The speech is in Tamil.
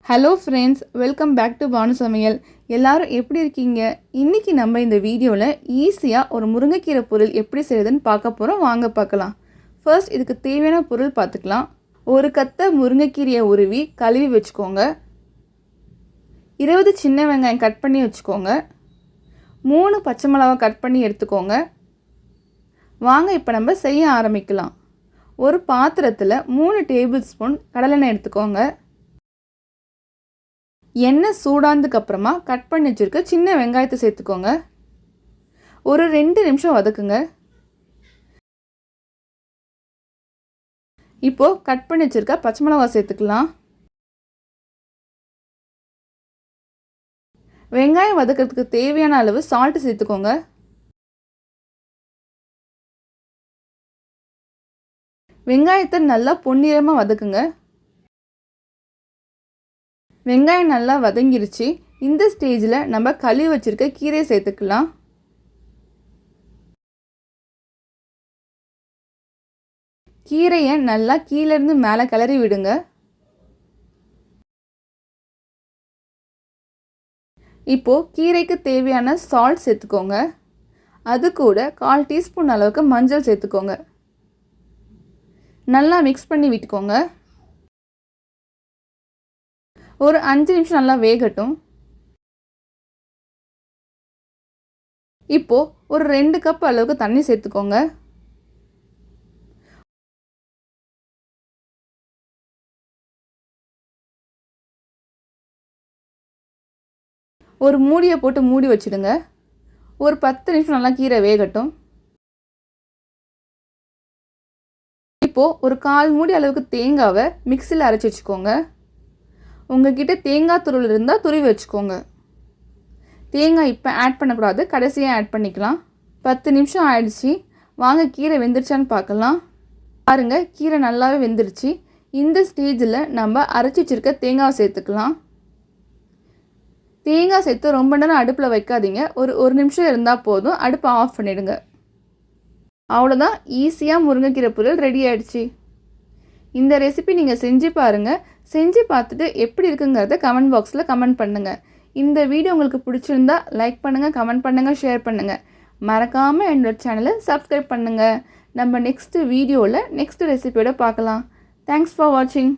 Hello friends, welcome back to Banu Samayal. எல்லாரும் எப்படி இருக்கீங்க? இன்றைக்கி நம்ம இந்த வீடியோவில் ஈஸியாக ஒரு முருங்கைக்கீரை பொரியல் எப்படி செய்யுதுன்னு பார்க்க போகிறோம். வாங்க பார்க்கலாம். ஃபர்ஸ்ட் இதுக்கு தேவையான பொருள் பார்த்துக்கலாம். ஒரு கத்தை முருங்கைக்கீரையை உருவி கழுவி வச்சுக்கோங்க. 20 சின்ன வெங்காயம் கட் பண்ணி வச்சுக்கோங்க. 3 பச்சை மிளகாய் கட் பண்ணி எடுத்துக்கோங்க. வாங்க இப்போ நம்ம செய்ய ஆரம்பிக்கலாம். ஒரு பாத்திரத்தில் 3 டேபிள் ஸ்பூன் கடலெண்ணெய் எடுத்துக்கோங்க. எண்ணெய் சூடானதுக்கு அப்புறமா கட் பண்ணி வச்சுருக்க சின்ன வெங்காயத்தை சேர்த்துக்கோங்க. ஒரு 2 நிமிஷம் வதக்குங்க. இப்போது கட் பண்ணி வச்சுருக்க பச்சை மிளகாய் சேர்த்துக்கலாம். வெங்காயம் வதக்கிறதுக்கு தேவையான அளவு சால்ட்டு சேர்த்துக்கோங்க. வெங்காயத்தை நல்லா பொன்னிறமாக வதக்குங்க. வெங்காயம் நல்லா வதங்கிருச்சு. இந்த ஸ்டேஜில் நம்ம கழுவி வச்சுருக்க கீரையை சேர்த்துக்கலாம். கீரையை நல்லா கீழேருந்து மேலே கிளறி விடுங்க. இப்போது கீரைக்கு தேவையான சால்ட் சேர்த்துக்கோங்க. அது கூட 1/4 டீஸ்பூன் அளவுக்கு மஞ்சள் சேர்த்துக்கோங்க. நல்லா மிக்ஸ் பண்ணி விட்டுக்கோங்க. ஒரு 5 நிமிஷம் நல்லா வேகட்டும். இப்போது ஒரு 2 கப் அளவுக்கு தண்ணி சேர்த்துக்கோங்க. ஒரு மூடியை போட்டு மூடி வச்சுடுங்க. ஒரு 10 நிமிஷம் நல்லா கீரை வேகட்டும். இப்போது ஒரு 1/4 மூடி அளவுக்கு தேங்காவை மிக்சியில் அரைச்சி வச்சுக்கோங்க. உங்கள்கிட்ட தேங்காய் துருவல் இருந்தால் துருவி வச்சுக்கோங்க. தேங்காய் இப்போ ஆட் பண்ணக்கூடாது, கடைசியாக ஆட் பண்ணிக்கலாம். 10 நிமிஷம் ஆயிடுச்சு. வாங்க கீரை வெந்துருச்சான்னு பார்க்கலாம். பாருங்கள், கீரை நல்லாவே வெந்துருச்சு. இந்த ஸ்டேஜில் நம்ம அரைச்சி வச்சுருக்க தேங்காய் சேர்த்துக்கலாம். தேங்காய் சேர்த்து ரொம்ப நேரம் அடுப்பில் வைக்காதீங்க. ஒரு நிமிஷம் இருந்தால் போதும். அடுப்பை ஆஃப் பண்ணிவிடுங்க. அவ்வளோதான், ஈஸியாக முருங்கைக்கீரை பொரியல் ரெடி ஆகிடுச்சு. இந்த ரெசிபி நீங்கள் செஞ்சு பாருங்கள். செஞ்சு பார்த்துட்டு எப்படி இருக்குங்கிறத கமெண்ட் பாக்ஸில் கமெண்ட் பண்ணுங்கள். இந்த வீடியோ உங்களுக்கு பிடிச்சிருந்தா லைக் பண்ணுங்கள், கமெண்ட் பண்ணுங்கள், ஷேர் பண்ணுங்கள். மறக்காமல் என்னோட சேனலை சப்ஸ்கிரைப் பண்ணுங்கள். நம்ம நெக்ஸ்ட்டு வீடியோவில் நெக்ஸ்ட் ரெசிபியோட பார்க்கலாம். தேங்க்ஸ் ஃபார் வாட்சிங்.